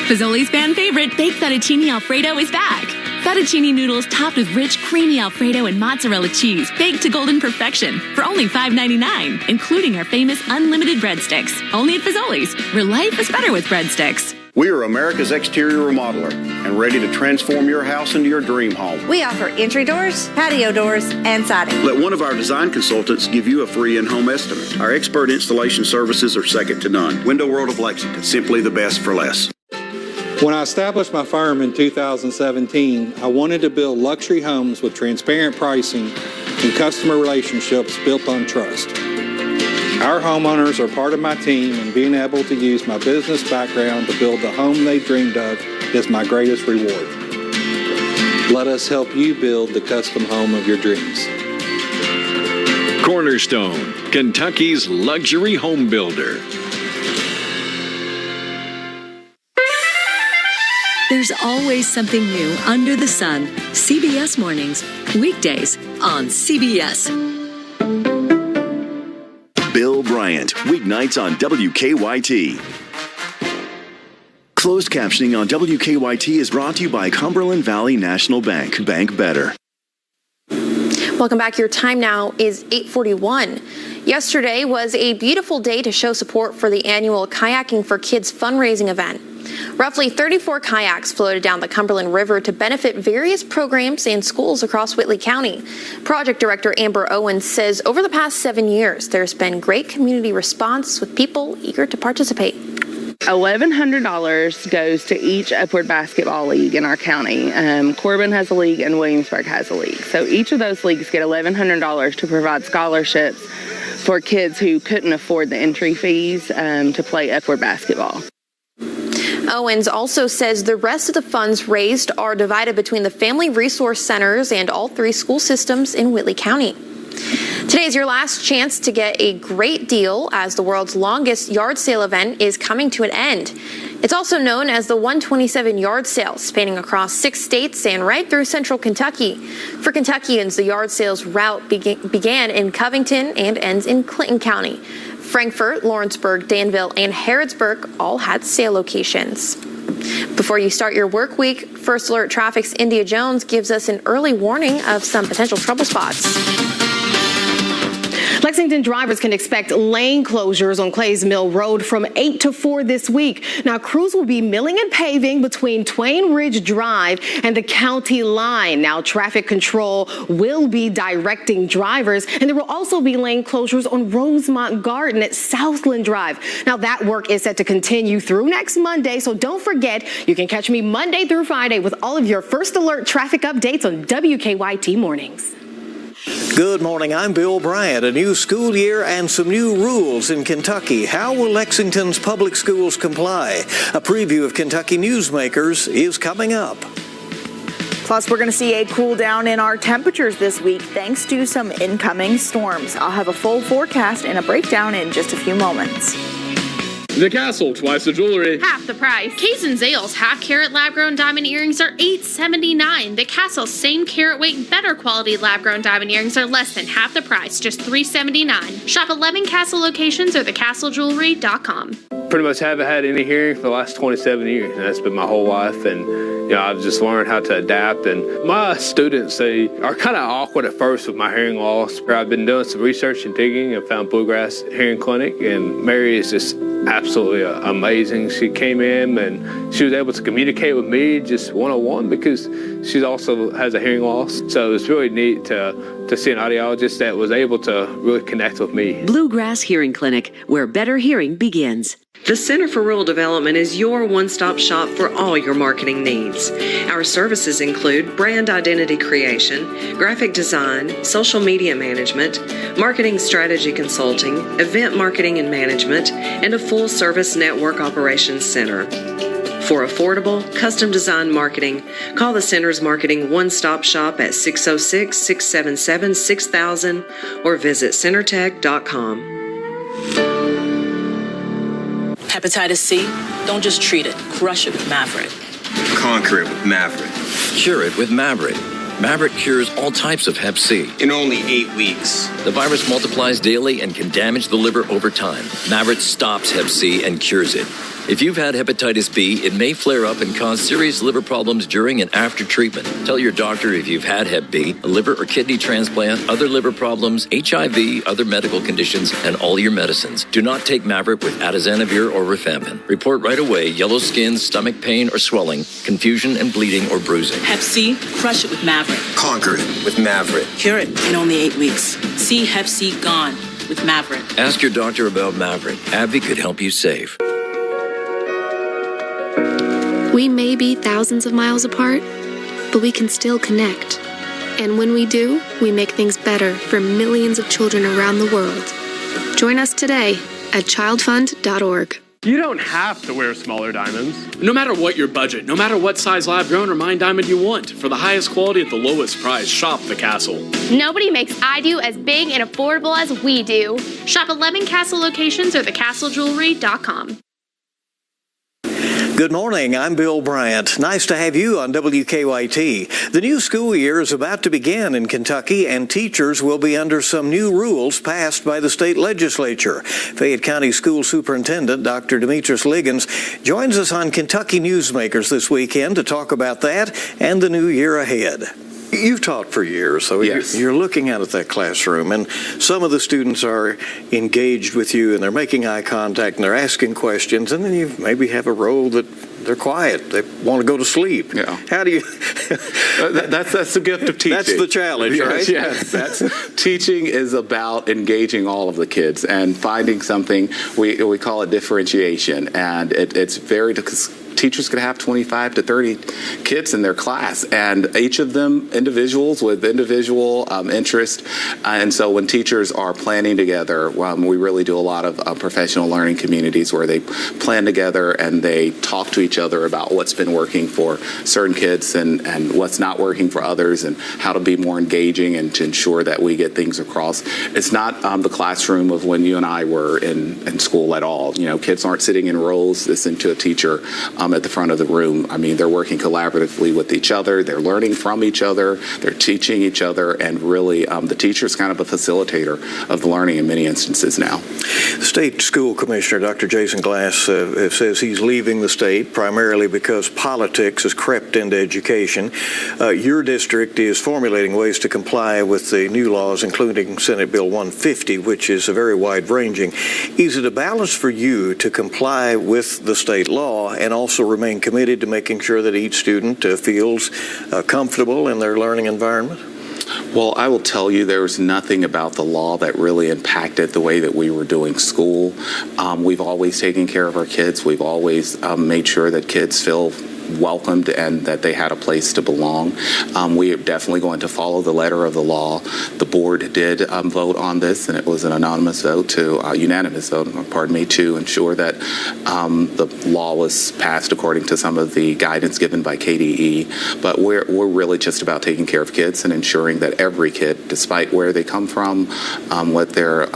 Fazoli's fan favorite, baked fettuccine Alfredo is back. Fettuccine noodles topped with rich, creamy Alfredo and mozzarella cheese, baked to golden perfection for only $5.99, including our famous unlimited breadsticks. Only at Fazoli's, where life is better with breadsticks.
We are America's exterior remodeler and ready to transform your house into your dream home.
We offer entry doors, patio doors, and siding.
Let one of our design consultants give you a free in-home estimate. Our expert installation services are second to none. Window World of Lexington, simply the best for less.
When I established my firm in 2017, I wanted to build luxury homes with transparent pricing and customer relationships built on trust. Our homeowners are part of my team, and being able to use my business background to build the home they dreamed of is my greatest reward. Let us help you build the custom home of your dreams.
Cornerstone, Kentucky's luxury home builder.
There's always something new under the sun. CBS Mornings, weekdays on CBS.
Bill Bryant, weeknights on WKYT. Closed captioning on WKYT is brought to you by Cumberland Valley National Bank. Bank better.
Welcome back. Your time now is 8:41. Yesterday was a beautiful day to show support for the annual Kayaking for Kids fundraising event. Roughly 34 kayaks floated down the Cumberland River to benefit various programs and schools across Whitley County. Project Director Amber Owens says over the past 7 years, there's been great community response with people eager to participate.
$1,100 goes to each Upward Basketball League in our county. Corbin has a league and Williamsburg has a league. So each of those leagues get $1,100 to provide scholarships for kids who couldn't afford the entry fees to play Upward Basketball.
Owens also says the rest of the funds raised are divided between the Family Resource Centers and all 3 school systems in Whitley County. Today is your last chance to get a great deal as the world's longest yard sale event is coming to an end. It's also known as the 127 yard sale, spanning across 6 states and right through central Kentucky. For Kentuckians, the yard sales route began in Covington and ends in Clinton County. Frankfort, Lawrenceburg, Danville, and Harrodsburg all had sale locations. Before you start your work week, First Alert Traffic's India Jones gives us an early warning of some potential trouble spots.
Lexington drivers can expect lane closures on Clays Mill Road from 8 to 4 this week. Now, crews will be milling and paving between Twain Ridge Drive and the county line. Now, traffic control will be directing drivers, and there will also be lane closures on Rosemont Garden at Southland Drive. Now, that work is set to continue through next Monday, so don't forget, you can catch me Monday through Friday with all of your First Alert traffic updates on WKYT Mornings.
Good morning, I'm Bill Bryant. A new school year and some new rules in Kentucky. How will Lexington's public schools comply? A preview of Kentucky Newsmakers is coming up.
Plus, we're going to see a cool down in our temperatures this week thanks to some incoming storms. I'll have a full forecast and a breakdown in just a few moments.
The Castle, twice the jewelry.
Half the price. K's and Zales half-carat lab-grown diamond earrings are $8.79. The Castle same carat weight, better quality lab-grown diamond earrings are less than half the price, just $3.79. Shop 11 Castle locations or thecastlejewelry.com.
Pretty much haven't had any hearing for the last 27 years, and that's been my whole life. And I've just learned how to adapt. And my students, they are kind of awkward at first with my hearing loss. I've been doing some research and digging and found Bluegrass Hearing Clinic, and Mary is just absolutely amazing. She came in and she was able to communicate with me just one-on-one because she also has a hearing loss. So it's really neat to see an audiologist that was able to really connect with me.
Bluegrass Hearing Clinic, where better hearing begins.
The Center for Rural Development is your one-stop shop for all your marketing needs. Our services include brand identity creation, graphic design, social media management, marketing strategy consulting, event marketing and management, and a full-service network operations center. For affordable, custom-designed marketing, call the Center's Marketing One-Stop Shop at 606-677-6000 or visit centertech.com.
Hepatitis C, don't just treat it, crush it with Maverick.
Conquer it with Maverick.
Cure it with Maverick. Maverick cures all types of Hep C.
In only 8 weeks.
The virus multiplies daily and can damage the liver over time. Maverick stops Hep C and cures it. If you've had hepatitis B, it may flare up and cause serious liver problems during and after treatment. Tell your doctor if you've had Hep B, a liver or kidney transplant, other liver problems, HIV, other medical conditions, and all your medicines. Do not take Maverick with atazanavir or rifampin. Report right away yellow skin, stomach pain or swelling, confusion and bleeding or bruising.
Hep C, crush it with Maverick.
Conquer it with Maverick.
Cure it in only 8 weeks. See Hep C gone with Maverick.
Ask your doctor about Maverick. AbbVie could help you save.
We may be thousands of miles apart, but we can still connect. And when we do, we make things better for millions of children around the world. Join us today at childfund.org.
You don't have to wear smaller diamonds. No matter what your budget, no matter what size lab-grown or mined diamond you want, for the highest quality at the lowest price, shop the Castle.
Nobody makes I Do as big and affordable as we do. Shop 11 Castle locations or thecastlejewelry.com.
Good morning, I'm Bill Bryant. Nice to have you on WKYT. The new school year is about to begin in Kentucky, and teachers will be under some new rules passed by the state legislature. Fayette County School Superintendent Dr. Demetrius Liggins joins us on Kentucky Newsmakers this weekend to talk about that and the new year ahead. You've taught for years, so yes. You're looking out at that classroom, and some of the students are engaged with you, and they're making eye contact, and they're asking questions, and then you maybe have a role that they're quiet. They want to go to sleep. Yeah. How do you...
That's the gift of teaching.
That's the challenge, right?
Yes. Teaching is about engaging all of the kids and finding something, we call it differentiation, and it's very... Teachers could have 25 to 30 kids in their class, and each of them individuals with individual interest. And so when teachers are planning together, we really do a lot of professional learning communities where they plan together and they talk to each other about what's been working for certain kids and what's not working for others, and how to be more engaging and to ensure that we get things across. It's not the classroom of when you and I were in school at all. You know, kids aren't sitting in rows listening to a teacher at the front of the room. I mean, they're working collaboratively with each other. They're learning from each other. They're teaching each other. And really, the teacher's kind of a facilitator of the learning in many instances now.
The state school commissioner, Dr. Jason Glass, says he's leaving the state primarily because politics has crept into education. Your district is formulating ways to comply with the new laws, including Senate Bill 150, which is very wide-ranging. Is it a balance for you to comply with the state law and also remain committed to making sure that each student feels comfortable in their learning environment?
Well, I will tell you, there was nothing about the law that really impacted the way that we were doing school. We've always taken care of our kids. We've always made sure that kids feel welcomed and that they had a place to belong. We are definitely going to follow the letter of the law. The board did vote on this, and it was an unanimous vote to ensure that the law was passed according to some of the guidance given by KDE. But we're really just about taking care of kids and ensuring that every kid, despite where they come from, what their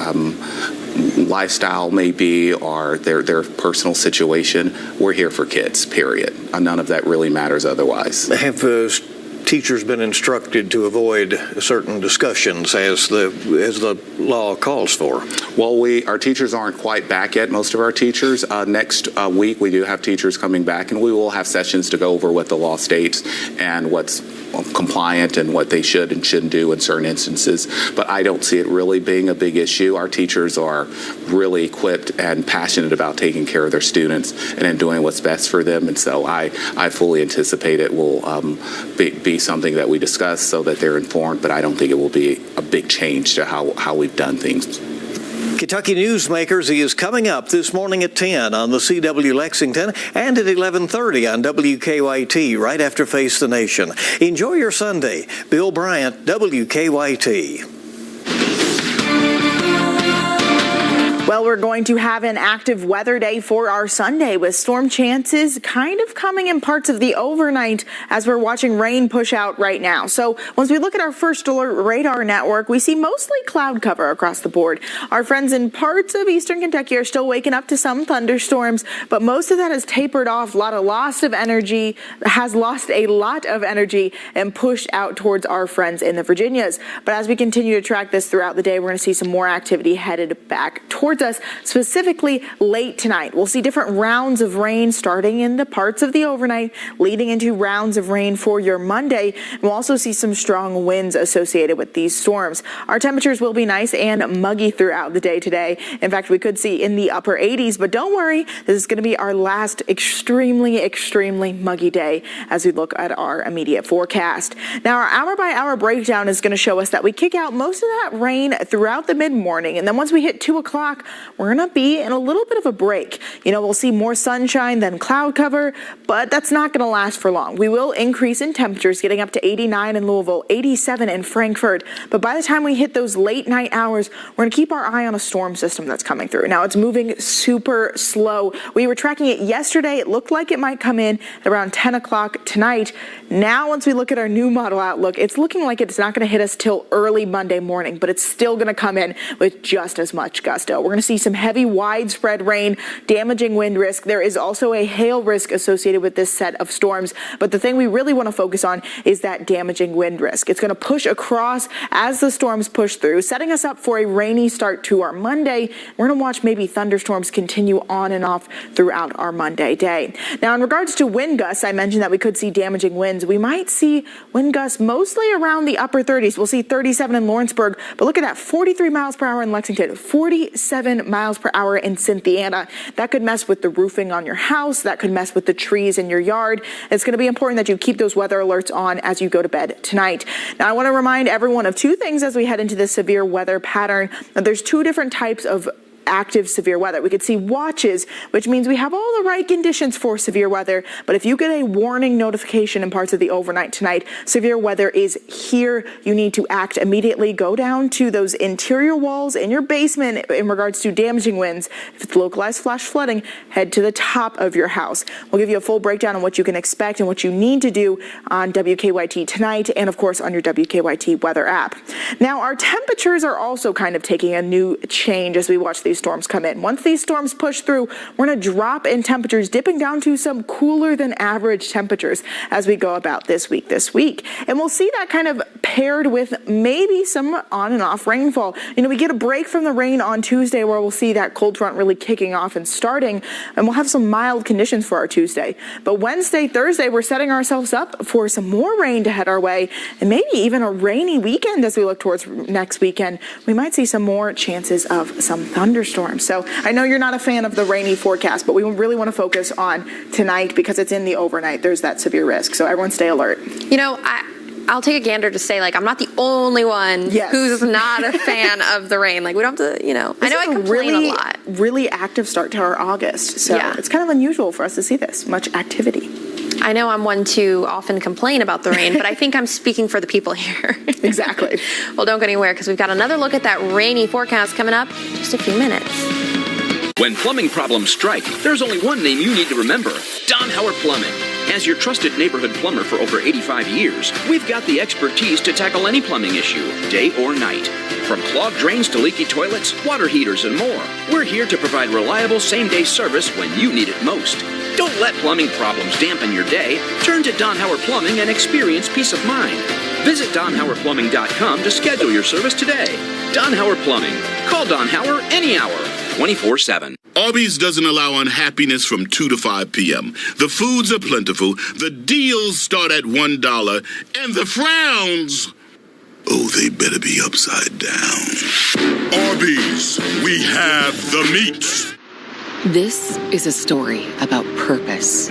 lifestyle may be or their personal situation. We're here for kids, period. None of that really matters otherwise.
Have teachers been instructed to avoid certain discussions as the law calls for?
Well, our teachers aren't quite back yet, most of our teachers. Next week, we do have teachers coming back, and we will have sessions to go over what the law states and what's compliant and what they should and shouldn't do in certain instances. But I don't see it really being a big issue. Our teachers are really equipped and passionate about taking care of their students and in doing what's best for them. And so I fully anticipate it will be something that we discuss so that they're informed, but I don't think it will be a big change to how we've done things.
Kentucky Newsmakers is coming up this morning at 10 on the CW Lexington and at 11:30 on WKYT right after Face the Nation. Enjoy your Sunday. Bill Bryant, WKYT.
Well, we're going to have an active weather day for our Sunday with storm chances kind of coming in parts of the overnight as we're watching rain push out right now. So once we look at our first alert radar network, we see mostly cloud cover across the board. Our friends in parts of eastern Kentucky are still waking up to some thunderstorms, but most of that has tapered off. Has lost a lot of energy and pushed out towards our friends in the Virginias. But as we continue to track this throughout the day, we're going to see some more activity headed back towards us, specifically late tonight. We'll see different rounds of rain starting in the parts of the overnight, leading into rounds of rain for your Monday. And we'll also see some strong winds associated with these storms. Our temperatures will be nice and muggy throughout the day today. In fact, we could see in the upper 80s, but don't worry, this is going to be our last extremely muggy day as we look at our immediate forecast. Now, our hour-by-hour breakdown is going to show us that we kick out most of that rain throughout the mid-morning, and then once we hit 2 o'clock, we're going to be in a little bit of a break. We'll see more sunshine than cloud cover, but that's not going to last for long. We will increase in temperatures, getting up to 89 in Louisville, 87 in Frankfort. But by the time we hit those late night hours, we're going to keep our eye on a storm system that's coming through. Now, it's moving super slow. We were tracking it yesterday. It looked like it might come in at around 10 o'clock tonight. Now, once we look at our new model outlook, it's looking like it's not going to hit us till early Monday morning, but it's still going to come in with just as much gusto. We're going to see some heavy widespread rain, damaging wind risk. There is also a hail risk associated with this set of storms, but the thing we really want to focus on is that damaging wind risk. It's going to push across as the storms push through, setting us up for a rainy start to our Monday. We're going to watch maybe thunderstorms continue on and off throughout our Monday day. Now, in regards to wind gusts, I mentioned that we could see damaging winds. We might see wind gusts mostly around the upper 30s. We'll see 37 in Lawrenceburg, but look at that, 43 miles per hour in Lexington, 47 miles per hour in Cynthiana. That could mess with the roofing on your house. That could mess with the trees in your yard. It's going to be important that you keep those weather alerts on as you go to bed tonight. Now, I want to remind everyone of two things as we head into this severe weather pattern. Now, there's two different types of active severe weather. We could see watches, which means we have all the right conditions for severe weather. But if you get a warning notification in parts of the overnight tonight, severe weather is here. You need to act immediately. Go down to those interior walls in your basement in regards to damaging winds. If it's localized flash flooding, head to the top of your house. We'll give you a full breakdown on what you can expect and what you need to do on WKYT tonight and, of course, on your WKYT weather app. Now, our temperatures are also kind of taking a new change as we watch these storms come in. Once these storms push through, we're going to drop in temperatures, dipping down to some cooler than average temperatures as we go about this week. And we'll see that kind of paired with maybe some on and off rainfall. We get a break from the rain on Tuesday where we'll see that cold front really kicking off and starting, and we'll have some mild conditions for our Tuesday. But Wednesday, Thursday, we're setting ourselves up for some more rain to head our way and maybe even a rainy weekend as we look towards next weekend. We might see some more chances of some thunderstorms. So I know you're not a fan of the rainy forecast, but we really want to focus on tonight because it's in the overnight. There's that severe risk. So everyone stay alert.
I'll take a gander to say, I'm not the only one who's not a fan of the rain. We don't have to, I know I complain a lot.
Really active start to our August. So it's kind of unusual for us to see this much activity.
I know I'm one to often complain about the rain, but I think I'm speaking for the people here.
Exactly.
Well, don't go anywhere because we've got another look at that rainy forecast coming up in just a few minutes.
When plumbing problems strike, there's only one name you need to remember: Don Howard Plumbing. As your trusted neighborhood plumber for over 85 years, we've got the expertise to tackle any plumbing issue, day or night. From clogged drains to leaky toilets, water heaters, and more, we're here to provide reliable same-day service when you need it most. Don't let plumbing problems dampen your day. Turn to Don Howard Plumbing and experience peace of mind. Visit DonHowardPlumbing.com to schedule your service today. Don Howard Plumbing. Call Don Howard any hour, 24/7.
Arby's doesn't allow unhappiness from 2 to 5 p.m. The foods are plentiful, the deals start at $1, and the frowns, oh, they better be upside down. Arby's, we have the meats.
This is a story about purpose.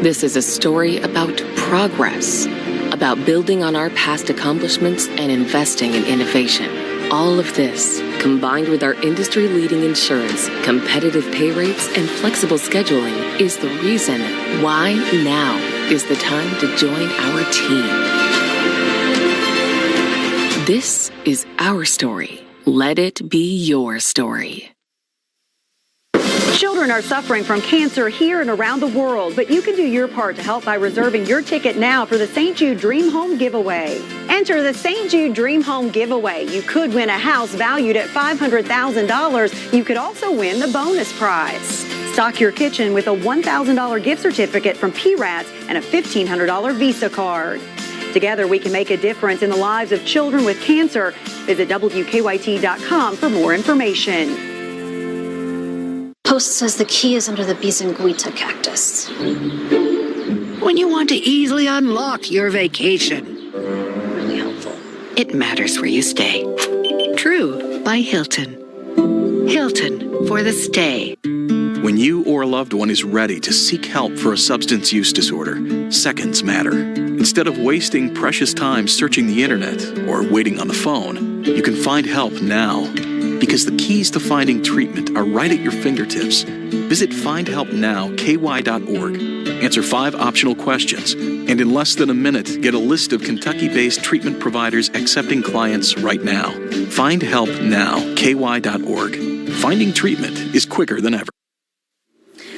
This is a story about progress, about building on our past accomplishments and investing in innovation. All of this, combined with our industry-leading insurance, competitive pay rates, and flexible scheduling, is the reason why now is the time to join our team. This is our story. Let it be your story.
Children are suffering from cancer here and around the world, but you can do your part to help by reserving your ticket now for the St. Jude Dream Home Giveaway. Enter the St. Jude Dream Home Giveaway. You could win a house valued at $500,000. You could also win the bonus prize. Stock your kitchen with a $1,000 gift certificate from PRATS and a $1,500 Visa card. Together, we can make a difference in the lives of children with cancer. Visit WKYT.com for more information.
Post says the key is under the Bisanguita cactus.
When you want to easily unlock your vacation.
Really helpful.
It matters where you stay. True, by Hilton. Hilton, for the stay.
When you or a loved one is ready to seek help for a substance use disorder, seconds matter. Instead of wasting precious time searching the internet or waiting on the phone, you can find help now. Because the keys to finding treatment are right at your fingertips. Visit findhelpnowky.org. Answer 5 optional questions, and in less than a minute, get a list of Kentucky-based treatment providers accepting clients right now. Findhelpnowky.org. Finding treatment is quicker than ever.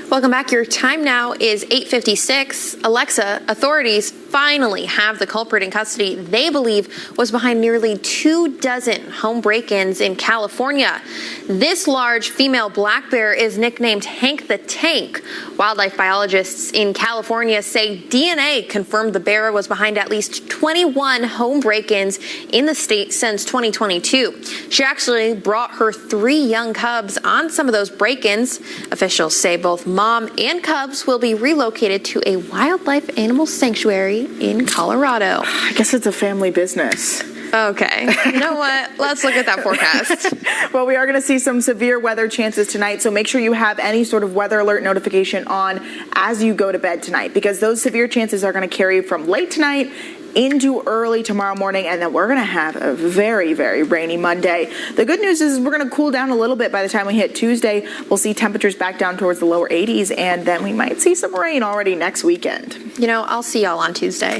Welcome back. Your time now is 8:56. Alexa, authorities finally have the culprit in custody they believe was behind nearly 24 home break-ins in California. This large female black bear is nicknamed Hank the Tank. Wildlife biologists in California say DNA confirmed the bear was behind at least 21 home break-ins in the state since 2022. She actually brought her 3 young cubs on some of those break-ins. Officials say both mom and cubs will be relocated to a wildlife animal sanctuary in Colorado.
I guess it's a family business.
Okay. You know what? Let's look at that forecast.
Well, we are going to see some severe weather chances tonight, so make sure you have any sort of weather alert notification on as you go to bed tonight, because those severe chances are going to carry from late tonight into early tomorrow morning, and then we're going to have a very, very rainy Monday. The good news is we're going to cool down a little bit by the time we hit Tuesday. We'll see temperatures back down towards the lower 80s, and then we might see some rain already next weekend.
You know, I'll see y'all on Tuesday.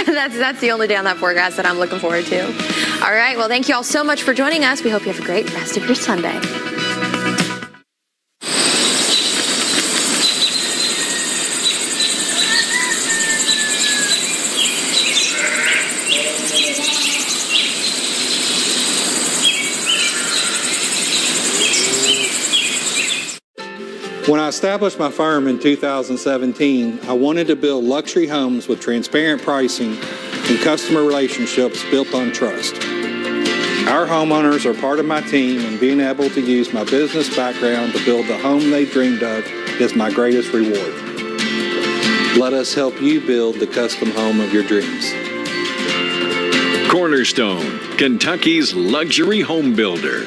That's the only day on that forecast that I'm looking forward to. All right, well, thank you all so much for joining us. We hope you have a great rest of your Sunday.
When I established my firm in 2017, I wanted to build luxury homes with transparent pricing and customer relationships built on trust. Our homeowners are part of my team, and being able to use my business background to build the home they dreamed of is my greatest reward. Let us help you build the custom home of your dreams.
Cornerstone, Kentucky's luxury home builder.